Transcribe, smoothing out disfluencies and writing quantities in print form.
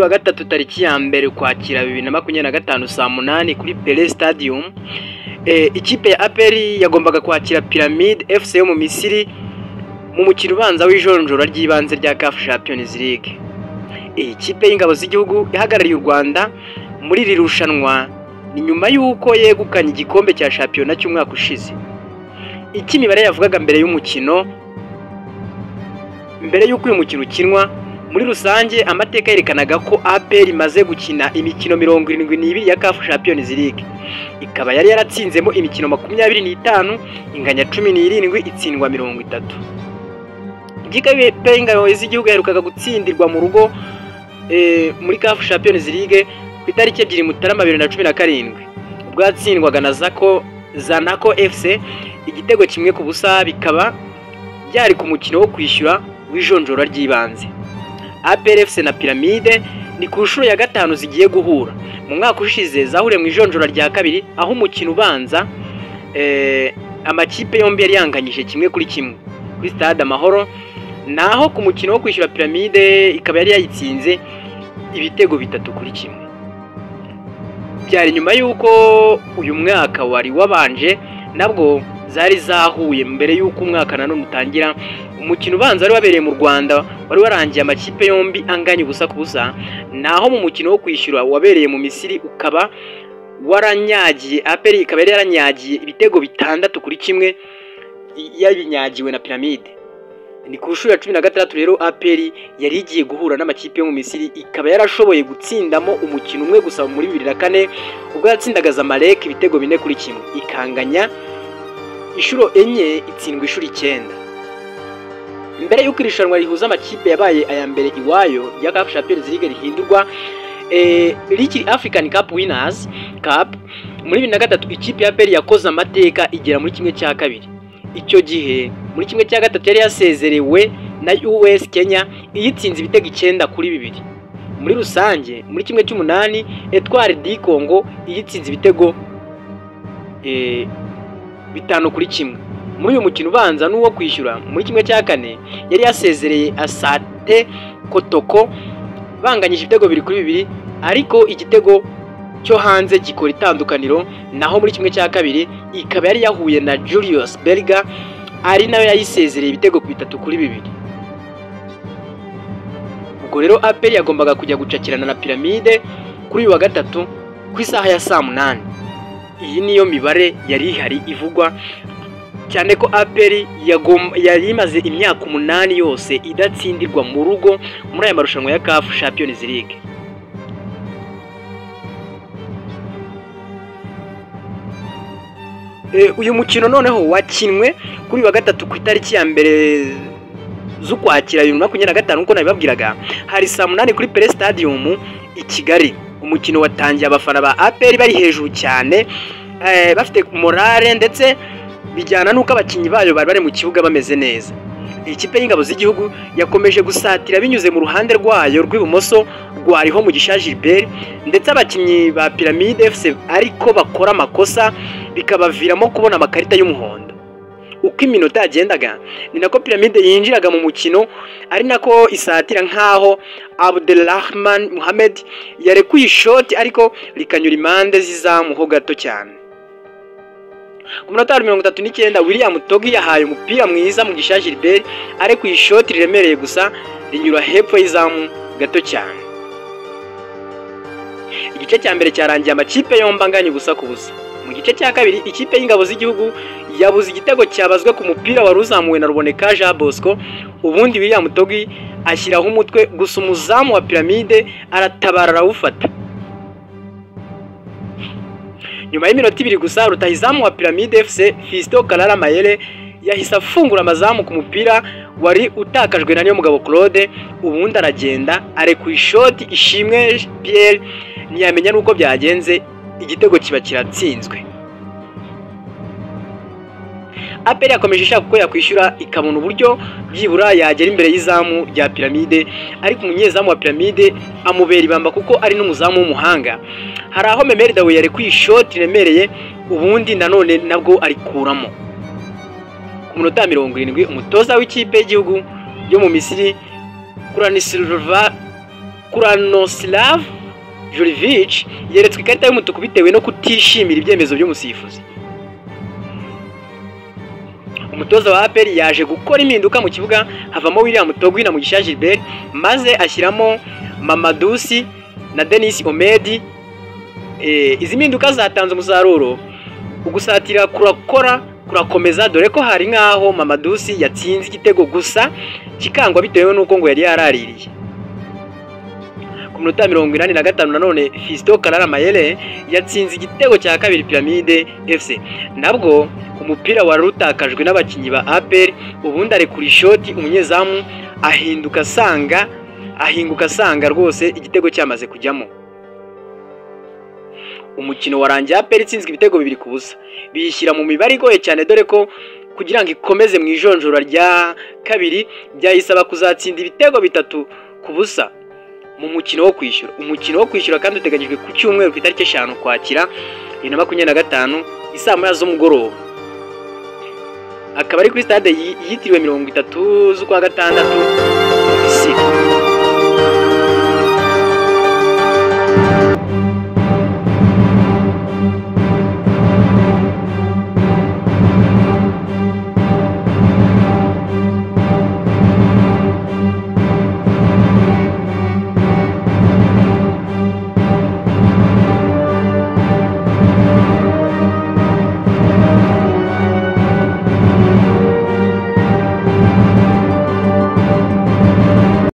wa gatatu tariki ya mbere Ukwakira 2025 saa 8 kuri Pele Stadium. Ikipe ya APR yagombaga kwakira Pyramide FC yo mu Misiri mu mukino ubanza w'ijonjora ry'ibanze rya CAF Champions League. Ikipe y'ingabo z'igihugu ihagarariye u Rwanda muri iri rushanwa ni nyuma y'uko yegukanye igikombe cya shampiyona cy'umwaka ushize. Iki mibare yavugaga mbere y'umukino, mbere y'uko uyu mukino ukinwa, muri rusange amateka yerekanaga ko APR imaze gukina imikino 72 ya CAF Champions League. Ikaba yari yaratsinzemo imikino 25, inganya 17, itsindwa 30. Ikipe y'ingabo z'igihugu yaherukaga gutsindirwa mu rugo muri CAF Champions League ku itariki 2 Mutarama 2017 ubwo yatsindwaga na Zanaco FC igitego 1-0, bikaba byari ku mukino wo kwishyura w'ijonjora ry'ibanze. APR FC na Pyramide ni ku nshuro ya gatanu zigiye guhura. Mu mwaka ushize zahuriye mu ijonjora rya kabiri, aho umukino ubanza amakipe yombi yari yanganyije 1-1 kuri Stade Amahoro, naho ku mukino wo kwishyura Pyramide ikaba yari yayitsinze ibitego 3-1. Byari nyuma y'uko uyu mwaka wari wabanje nabwo zari zahuye mbere y'uko umwaka nanone utangira. Umukino ubanza wari wabereye mu Rwanda wari warangiye amakipe yombi anganya 0-0, naho mu mukino wo kwishyura wabereye mu Misiri ukaba waranyagiye APR ikaba yari yaranyagiye ibitego 6-1 yabinyagiwe na Pyramide. Ni ku nshuro ya 16 rero APR yari igiye guhura n'amakipe yo mu Misiri, ikaba yarashoboye gutsindamo umukino umwe gusa muri 2004 ubwo yatsindaga Zamalek ibitego 4-1, ikanganya inshuro 4, itsindwa inshuro 9. Mbere y'uko irushanwa rihuza amakipe yabaye aya mbere iwayo ya CAF Champions League rihindurwa rikiri African Cup Winners Cup, muri 2003 ikipe ya APR yakoze amateka igera muri 1/2. Icyo gihe muri 1/3 yari yasezerewe na US Kenya iyitsinze ibitego 9-2. Muri rusange muri 1/8 Etoile du Congo iyitsinze ibitego 5-1. Muri uyu mukino ubanza n'uwo kwishyura muri 1/4 yari yasezereye Asante Kotoko banganyije ibitego 2-2, ariko igitego cyo hanze gikora itandukaniro, naho muri 1/2 ikaba yari yahuye na Julius Berger ari nayo yayisezereye ibitego 3-2. Ubwo rero APR yagombaga kujya gucakirana na Pyramide kuri uyu wa gatatu ku isaha ya saa 8. Iyi niyo mibare yari ihari ivugwa cyane ko APR yari imaze imyaka 8 yose idatsindirwa mu rugo muri aya marushanwa ya CAF Champions League. Uyu mukino noneho wakinwe kuri wa gatatu ku itariki ya mbere z'Ukwakira 2025 nkuko nabibabwiraga, hari saa 8 kuri Pele Stadium i Kigali. Umukino watangiye abafana ba APR bari hejuru cyane, bafite morale ndetse bijyana nuko abakinyi bayo bari mu kibuga bameze neza. Ikipe y'ingabo z'igihugu yakomeje gusatira binyuze mu ruhande rwayo rw'ibumoso rwariho mu Gisha Gilbert, ndetse abakinyi ba Pyramide FC ariko bakora amakosa bikabaviramo kubona amakarita y'umuhondo. Uko iminota yagendaga ni nako Pyramide yinjiraga mu mukino, ari nako isatira nkaho Abdelrahman Mohamed yarekuye ishoti ariko likanyura impande z'izamu ho gato cyane. Ku munota 39 William Togi yahaye umupira mwiza mu Gisha Gilbert, arekuye ishoti riremereye gusa rinyura hepfo y'izamu gato cyane. Igice cya mbere cyarangiye amakipe yombi anganya 0-0. Mu gice cya kabiri ikipe y'ingabo z'igihugu yabuze igitego cyabazwe ku mupira wari uzamuwe na Ruboneka Jean Bosco, ubundi William Togi ashyiraho umutwe gusa umuzamu wa Pyramide aratabara arawufata. Nyuma y'iminota 2 gusa rutahizamu wa Pyramide FC Fisto Kalala Mayele yahise afungura amazamu ku mupira wari utakajwe na Niyomugabo Claude, ubundi aragenda arekuye ishoti Ishimwe Pierre ntiyamenya nuko byagenze, igitego kiba kiratsinzwe. APR yakomeje ishaka ko yakwishyura ikabona uburyo byibura yagera imbere y'izamu rya Pyramide, ariko umunyezamu wa Pyramide amubera ibamba kuko ari n'umuzamu w'umuhanga. Hari aho Memeri Dawe yarekuye ishoti remereye, ubundi nanone nabwo arikuramo. Ku munota 70 umutoza w'ikipe y'igihugu yo mu Misiri Kuranoslav Jurjevic yeretswe ikarita y'umutuku bitewe no kutishimira ibyemezo by'umusifuzi. Umutoza wa APR yaje gukora impinduka mu kibuga, havamo William Togwi na Mugisha Gilbert, maze ashyiramo Mamadusi na Denis Omedi. Izi mpinduka zatanze umusaruro, ugusatira kurakomeza, dore ko hari nkaho Mamadusi yatsinze igitego gusa kikangwa bitewe nuko ngo yari yaraririye. Ku minota 85 nanone Fiston Karara Mayele yatsinze igitego cya kabiri Pyramide FC, nabwo umupira wari utakajwe n'abakinyi ba APR, ubundi ari kuri shoti umunyezamu ahinguka asanga rwose igitego cyamaze kujyamo. Umukino warangiye APR itsinzwe ibitego 2-0, biyishyira mu mibare igoye cyane, dore ko kugira ngo ikomeze mu ijonjora rya kabiri byayisaba kuzatsinda ibitego 3-0 mu mukino wo kwishyura. Umukino wo kwishyura kandi uteganyijwe ku cyumweru ku itariki 5 Ukwakira 2025 isaa 9 z'umugoroba, akaba ari kuri stade yitiriwe 30 z'ukwa gatandatu